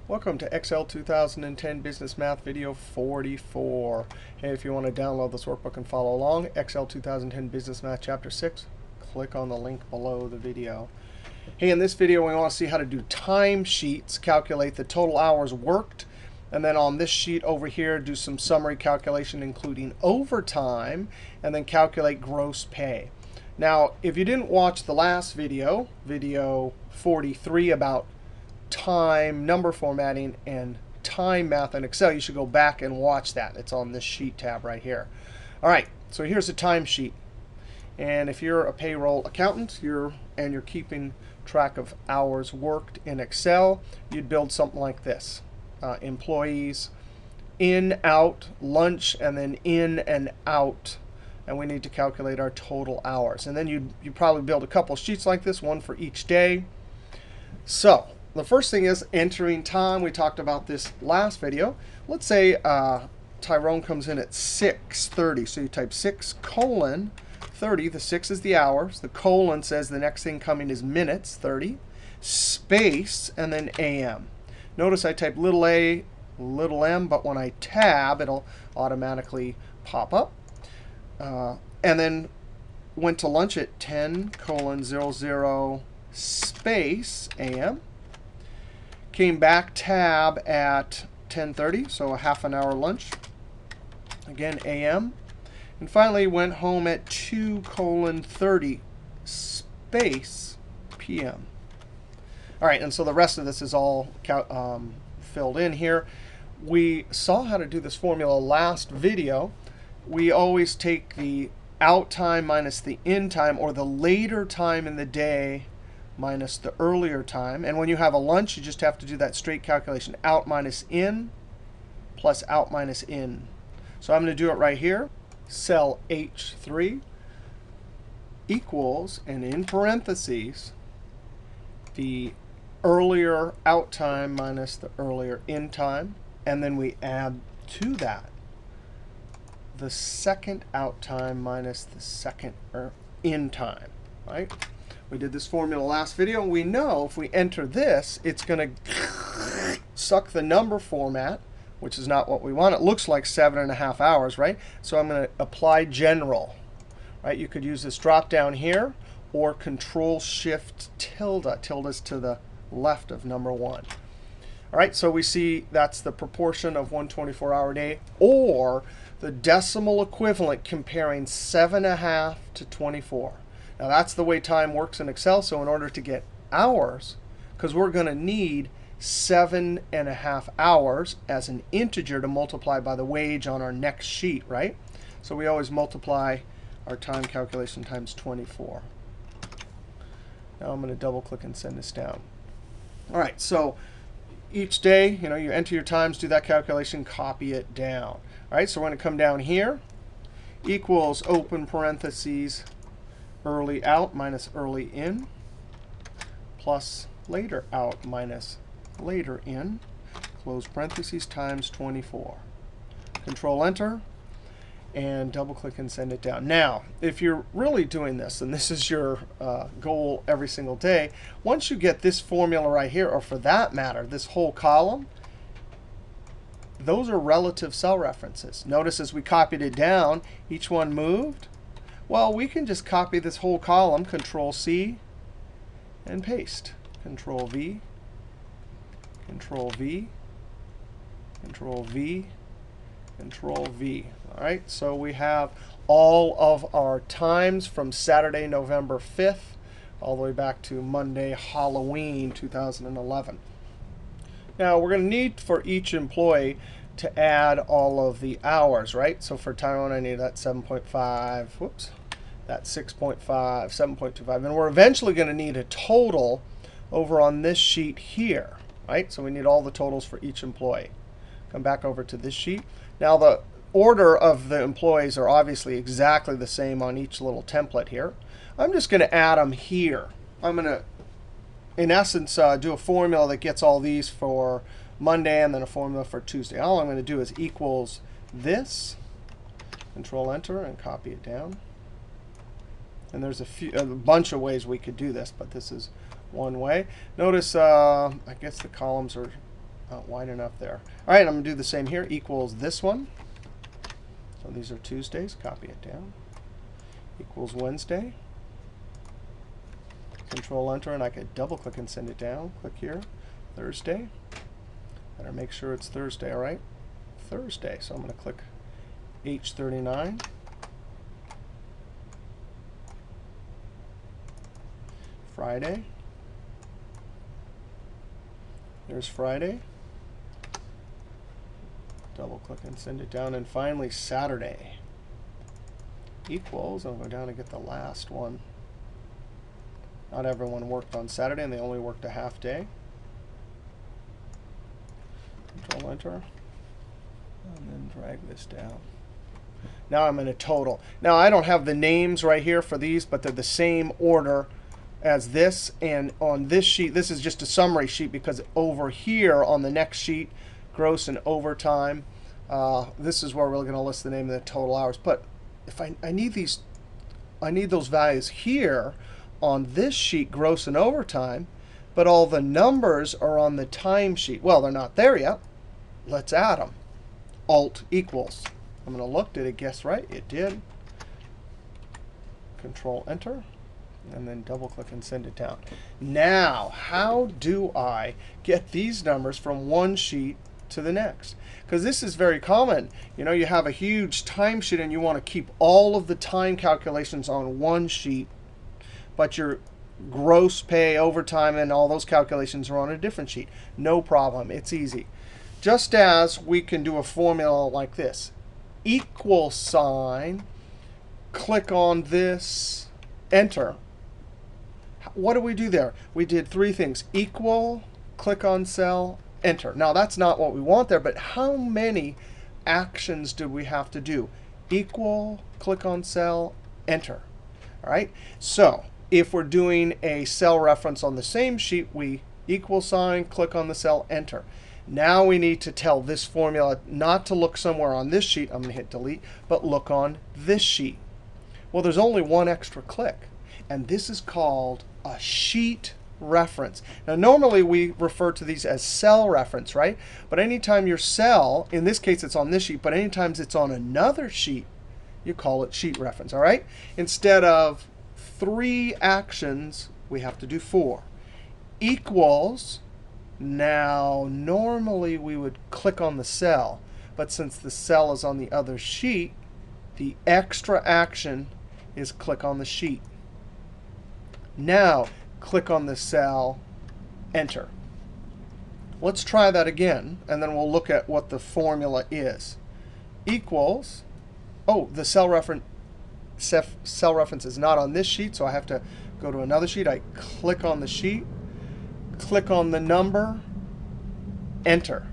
Welcome to Excel 2010 Business Math video 44. Hey, if you want to download this workbook and follow along, Excel 2010 Business Math Chapter 6, click on the link below the video. Hey, in this video, we want to see how to do timesheets, calculate the total hours worked, and then on this sheet over here, do some summary calculation, including overtime, and then calculate gross pay. Now, if you didn't watch the last video, video 43 about time, number formatting, and time math in Excel, you should go back and watch that. It's on this sheet tab right here. All right, so here's a timesheet. And if you're a payroll accountant you're keeping track of hours worked in Excel, you'd build something like this. Employees, in, out, lunch, and then in and out. And we need to calculate our total hours. And then you probably build a couple sheets like this, one for each day. So the first thing is entering time. We talked about this last video. Let's say Tyrone comes in at 6:30. So you type 6:30. The 6 is the hours. The colon says the next thing coming is minutes, 30. Space, and then AM. Notice I type little a, little m, but when I tab, it'll automatically pop up. And then went to lunch at 10:00 space AM. Came back tab at 10:30, so a half an hour lunch. Again, AM. And finally went home at 2:30 space PM. All right, and so the rest of this is all filled in here. We saw how to do this formula last video. We always take the out time minus the in time, or the later time in the day minus the earlier time. And when you have a lunch, you just have to do that straight calculation. Out minus in plus out minus in. So I'm going to do it right here. Cell H3 equals, and in parentheses, the earlier out time minus the earlier in time. And then we add to that the second out time minus the second in time, right? We did this formula last video. We know if we enter this, it's going to suck the number format, which is not what we want. It looks like 7.5 hours, right? So I'm going to apply general, right? You could use this drop down here, or Control-Shift tilde. Tilde's to the left of number 1. All right, so we see that's the proportion of 1 24-hour day, or the decimal equivalent comparing 7.5 to 24. Now, that's the way time works in Excel. So in order to get hours, because we're going to need 7.5 hours as an integer to multiply by the wage on our next sheet, right? So we always multiply our time calculation times 24. Now I'm going to double click and send this down. All right, so each day, you enter your times, do that calculation, copy it down. All right, so we're going to come down here, equals open parentheses, early out minus early in, plus later out minus later in, close parentheses, times 24. Control-Enter, and double-click and send it down. Now, if you're really doing this, and this is your goal every single day, once you get this formula right here, or for that matter, this whole column, those are relative cell references. Notice as we copied it down, each one moved. Well, we can just copy this whole column, Control-C, and paste. Control-V, Control-V, Control-V, Control-V. All right, so we have all of our times from Saturday, November 5th, all the way back to Monday, Halloween 2011. Now, we're going to need for each employee to add all of the hours, right? So for Tyrone, I need that 7.5. Whoops. That's 6.5, 7.25. And we're eventually going to need a total over on this sheet here, right? So we need all the totals for each employee. Come back over to this sheet. Now, the order of the employees are obviously exactly the same on each little template here. I'm just going to add them here. I'm going to, in essence, do a formula that gets all these for Monday and then a formula for Tuesday. All I'm going to do is equals this, Control-Enter, and copy it down. And there's a bunch of ways we could do this, but this is one way. Notice, I guess the columns are Not wide enough there. All right, I'm going to do the same here. Equals this one. So these are Tuesdays. Copy it down. Equals Wednesday. Control Enter, and I could double click and send it down. Click here. Thursday. Better make sure it's Thursday, all right? Thursday. So I'm going to click H39. Friday. There's Friday. Double click and send it down. And finally, Saturday. Equals, I'll go down and get the last one. Not everyone worked on Saturday, and they only worked a half day. Control Enter. And then drag this down. Now I'm in a total. Now I don't have the names right here for these, but they're the same order as this. And on this sheet, this is just a summary sheet because over here on the next sheet, gross and overtime, this is where we're going to list the name of the total hours. But if I need these, I need those values here on this sheet, gross and overtime, but all the numbers are on the time sheet. Well, they're not there yet. Let's add them. Alt equals. I'm going to look. Did it guess right? It did. Control Enter. And then double click and send it down. Now, how do I get these numbers from one sheet to the next? Because this is very common. You know, you have a huge timesheet and you want to keep all of the time calculations on one sheet, but your gross pay, overtime, and all those calculations are on a different sheet. No problem. It's easy. Just as we can do a formula like this. Equal sign, click on this, enter. What do we do there? We did three things. Equal, click on cell, enter. Now, that's not what we want there, but how many actions do we have to do? Equal, click on cell, enter. All right? So if we're doing a cell reference on the same sheet, we equal sign, click on the cell, enter. Now we need to tell this formula not to look somewhere on this sheet. I'm going to hit delete, but look on this sheet. Well, there's only one extra click, and this is called a sheet reference. Now, normally we refer to these as cell reference, right? But anytime your cell, in this case it's on this sheet, but anytime it's on another sheet, you call it sheet reference, all right? Instead of 3 actions, we have to do 4. Equals, now normally we would click on the cell, but since the cell is on the other sheet, the extra action is click on the sheet. Now, click on the cell, enter. Let's try that again, and then we'll look at what the formula is. Equals, oh, the cell reference is not on this sheet, so I have to go to another sheet. I click on the sheet, click on the number, enter.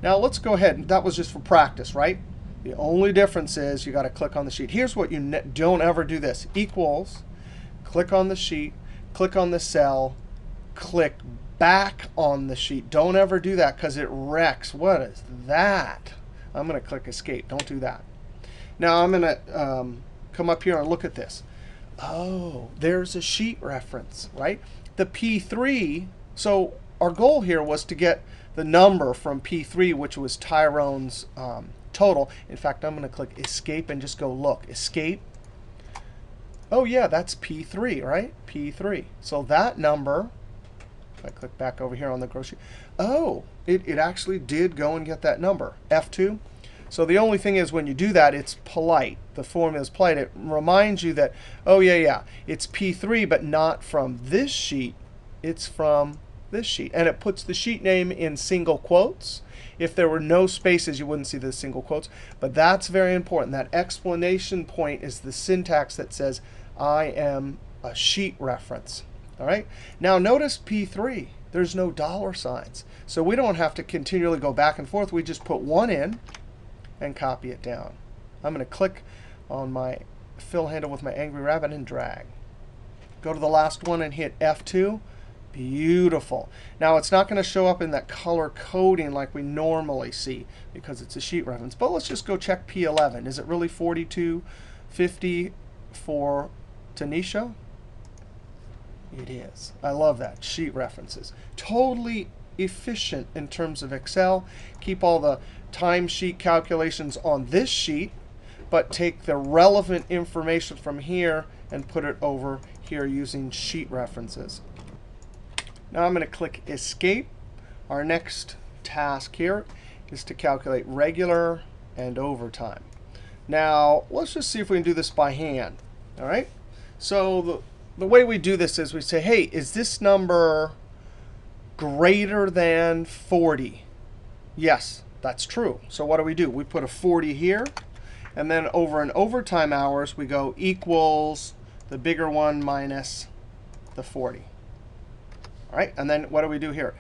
Now, let's go ahead. That was just for practice, right? The only difference is you got to click on the sheet. Here's what you don't ever do this. Equals, click on the sheet, click on the cell, click back on the sheet. Don't ever do that because it wrecks. What is that? I'm going to click escape. Don't do that. Now I'm going to come up here and look at this. Oh, there's a sheet reference, right? The P3, so our goal here was to get the number from P3, which was Tyrone's total. In fact, I'm going to click escape and just go look. Escape. Oh, yeah, that's P3, right? P3. So that number, if I click back over here on the grocery, oh, it actually did go and get that number, F2. So the only thing is when you do that, it's polite. The formula is polite. It reminds you that, oh, yeah, it's P3, but not from this sheet. It's from this sheet. And it puts the sheet name in single quotes. If there were no spaces, you wouldn't see the single quotes. But that's very important. That explanation point is the syntax that says, I am a sheet reference. All right. Now notice P3. There's no dollar signs. So we don't have to continually go back and forth. We just put one in and copy it down. I'm going to click on my fill handle with my angry rabbit and drag. Go to the last one and hit F2. Beautiful. Now, it's not going to show up in that color coding like we normally see because it's a sheet reference. But let's just go check P11. Is it really 42.50 for Tanisha? It is. I love that. Sheet references. Totally efficient in terms of Excel. Keep all the timesheet calculations on this sheet, but take the relevant information from here and put it over here using sheet references. Now I'm going to click Escape. Our next task here is to calculate regular and overtime. Now, let's just see if we can do this by hand. All right? So the way we do this is we say, hey, is this number greater than 40? Yes, that's true. So what do? We put a 40 here. And then over in overtime hours, we go equals the bigger one minus the 40. All right? And then what do we do here?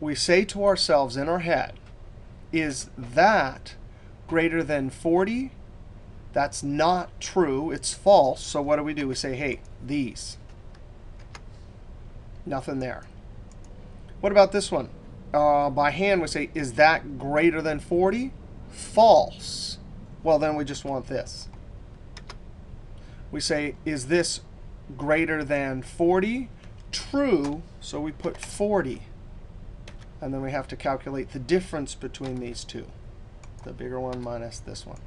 We say to ourselves in our head, is that greater than 40? That's not true. It's false. So what do? We say, hey, these. Nothing there. What about this one? By hand, we say, is that greater than 40? False. Well, then we just want this. We say, is this greater than 40? True. So we put 40. And then we have to calculate the difference between these two, the bigger one minus this one.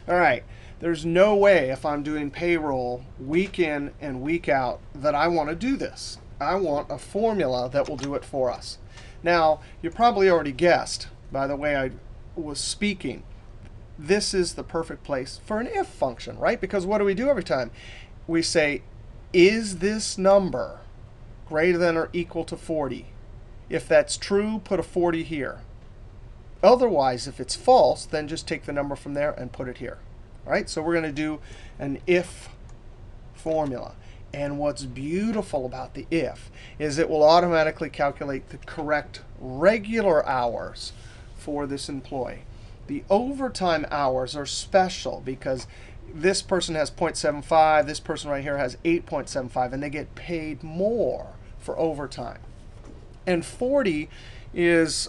All right. There's no way if I'm doing payroll week in and week out that I want to do this. I want a formula that will do it for us. Now, you probably already guessed by the way I was speaking, this is the perfect place for an if function, right? Because what do we do every time? We say, is this number greater than or equal to 40? If that's true, put a 40 here. Otherwise, if it's false, then just take the number from there and put it here. All right, so we're going to do an if formula. And what's beautiful about the if is it will automatically calculate the correct regular hours for this employee. The overtime hours are special because this person has 0.75, this person right here has 8.75, and they get paid more for overtime. And 40 is,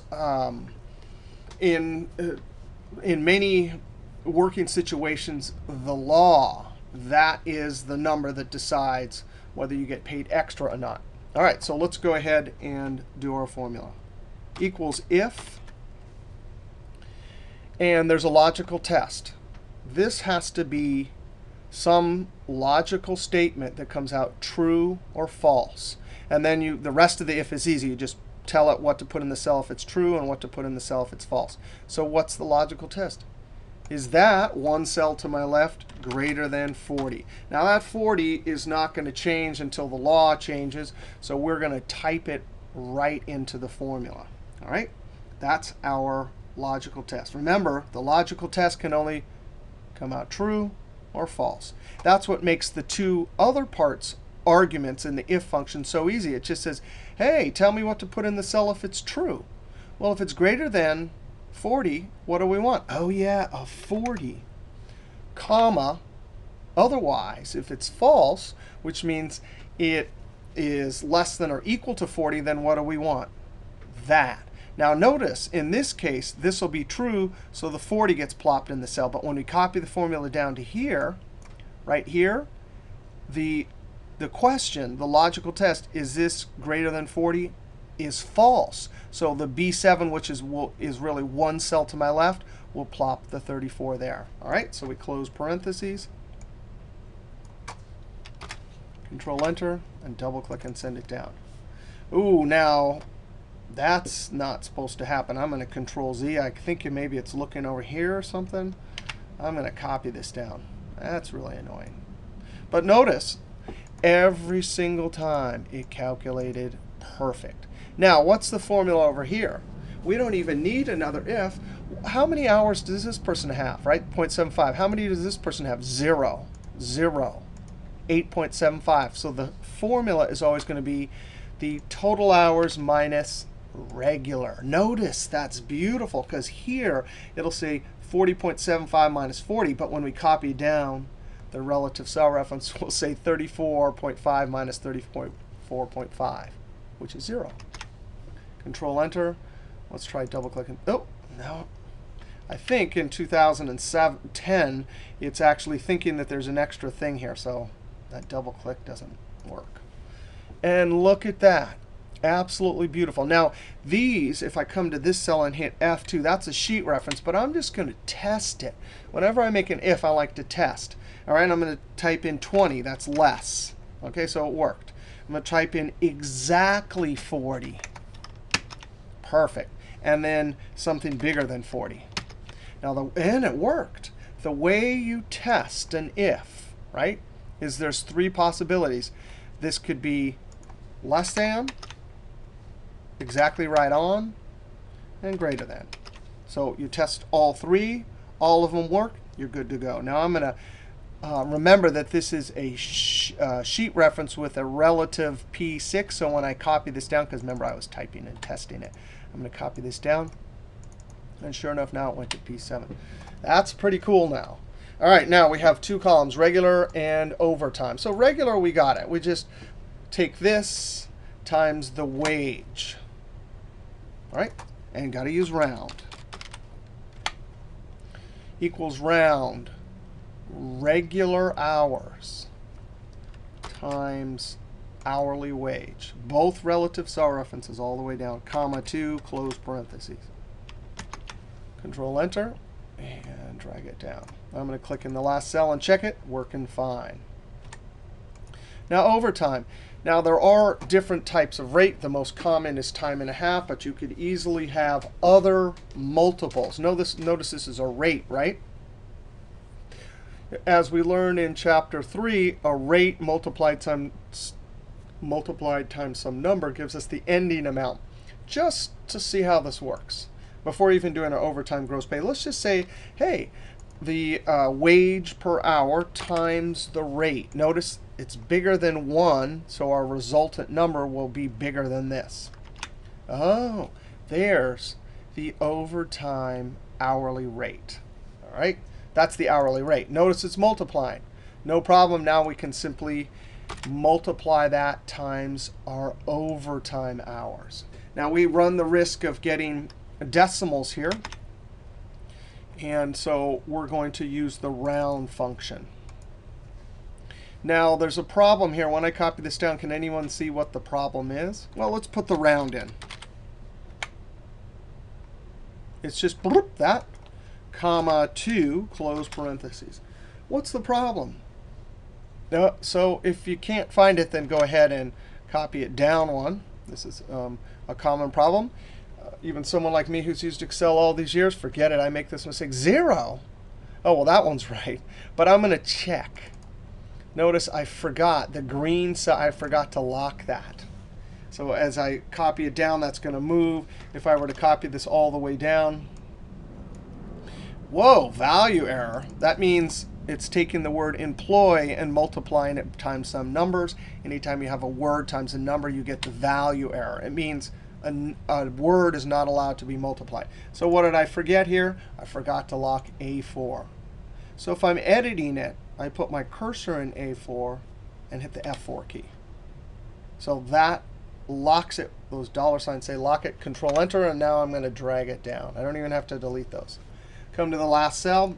in many working situations, the law. That is the number that decides whether you get paid extra or not. All right, so let's go ahead and do our formula. Equals if, and there's a logical test. This has to be some logical statement that comes out true or false. And then the rest of the if is easy. You just tell it what to put in the cell if it's true and what to put in the cell if it's false. So what's the logical test? Is that one cell to my left greater than 40? Now that 40 is not going to change until the law changes. So we're going to type it right into the formula. All right? That's our logical test. Remember, the logical test can only come out true or false. That's what makes the two other parts arguments in the if function so easy. It just says, hey, tell me what to put in the cell if it's true. Well, if it's greater than 40, what do we want? Oh, yeah, a 40, comma. Otherwise, if it's false, which means it is less than or equal to 40, then what do we want? That. Now, notice, in this case, this will be true, so the 40 gets plopped in the cell. But when we copy the formula down to here, right here, the question, the logical test, is this greater than 40, is false. So the B7, which is really one cell to my left, will plop the 34 there. All right, so we close parentheses, Control-Enter, and double-click and send it down. Ooh, now that's not supposed to happen. I'm going to Control-Z. I think maybe it's looking over here or something. I'm going to copy this down. That's really annoying. But notice, every single time it calculated perfect. Now, what's the formula over here? We don't even need another if. How many hours does this person have, right? 0.75. How many does this person have? 0. 0. 8.75. So the formula is always going to be the total hours minus regular. Notice that's beautiful because here it'll say 40.75 minus 40. But when we copy down the relative cell reference, we'll say 34.5 minus 34.5, which is 0. Control-Enter. Let's try double-clicking. Oh, no. I think in 2010, it's actually thinking that there's an extra thing here. So that double-click doesn't work. And look at that. Absolutely beautiful. Now, these, if I come to this cell and hit F2, that's a sheet reference, but I'm just going to test it. Whenever I make an if, I like to test. All right, I'm going to type in 20. That's less. OK, so it worked. I'm going to type in exactly 40. Perfect. And then something bigger than 40. Now, and it worked. The way you test an if, right, is there's three possibilities. This could be less than, exactly right on, and greater than. So you test all three. All of them work. You're good to go. Now I'm going to remember that this is a sheet reference with a relative P6. So when I copy this down, because remember I was typing and testing it, I'm going to copy this down. And sure enough, now it went to P7. That's pretty cool now. All right, now we have two columns, regular and overtime. So regular, we got it. We just take this times the wage. All right, and got to use round. Equals round regular hours times hourly wage. Both relative cell references all the way down, comma 2, close parentheses. Control Enter, and drag it down. I'm going to click in the last cell and check it. Working fine. Now overtime. Now there are different types of rate. The most common is time and a half, but you could easily have other multiples. Notice this is a rate, right? As we learned in Chapter 3, a rate multiplied times some number gives us the ending amount. Just to see how this works, before even doing our overtime gross pay, let's just say, hey, the wage per hour times the rate. Notice it's bigger than 1, so our resultant number will be bigger than this. Oh, there's the overtime hourly rate. All right, that's the hourly rate. Notice it's multiplying. No problem. Now we can simply multiply that times our overtime hours. Now we run the risk of getting decimals here. And so we're going to use the round function. Now, there's a problem here. When I copy this down, can anyone see what the problem is? Well, let's put the round in. It's just bloop, that, comma 2, close parentheses. What's the problem? So if you can't find it, then go ahead and copy it down one. This is a common problem. Even someone like me who's used Excel all these years, forget it, I make this mistake. 0. Oh, well, that one's right. But I'm going to check. Notice I forgot the green side. I forgot to lock that. So as I copy it down, that's going to move. If I were to copy this all the way down, whoa, value error. That means it's taking the word employee and multiplying it times some numbers. Anytime you have a word times a number, you get the value error. It means a word is not allowed to be multiplied. So what did I forget here? I forgot to lock A4. So if I'm editing it, I put my cursor in A4 and hit the F4 key. So that locks it. Those dollar signs say lock it. Control Enter, and now I'm going to drag it down. I don't even have to delete those. Come to the last cell,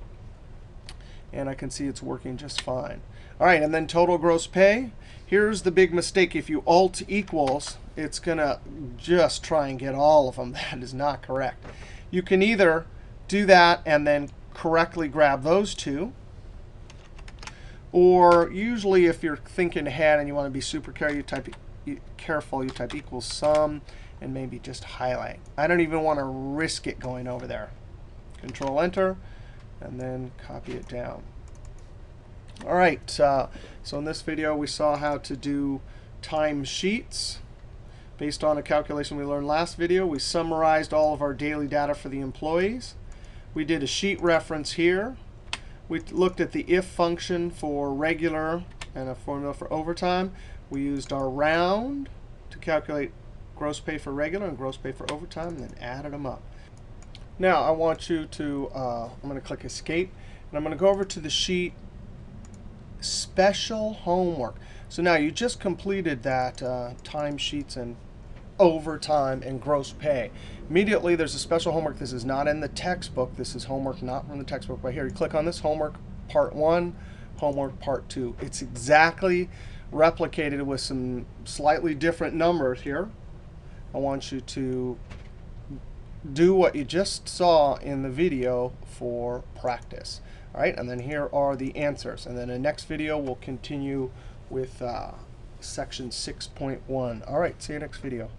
and I can see it's working just fine. All right, and then total gross pay. Here's the big mistake. If you Alt equals, it's going to just try and get all of them. That is not correct. You can either do that and then correctly grab those two. Or usually if you're thinking ahead and you want to be super careful, you type equals sum and maybe just highlight. I don't even want to risk it going over there. Control Enter, and then copy it down. All right, so in this video, we saw how to do time sheets. Based on a calculation we learned last video, we summarized all of our daily data for the employees. We did a sheet reference here. We looked at the if function for regular and a formula for overtime. We used our round to calculate gross pay for regular and gross pay for overtime, and then added them up. Now, I want you to, I'm going to click Escape, and I'm going to go over to the sheet Special Homework. So now you just completed that time sheets and overtime and gross pay. Immediately, there's a special homework. This is not in the textbook. This is homework not from the textbook. Right here, you click on this, homework part 1, homework part 2. It's exactly replicated with some slightly different numbers here. I want you to do what you just saw in the video for practice. All right, and then here are the answers. And then in the next video, we'll continue with section 6.1. All right, see you next video.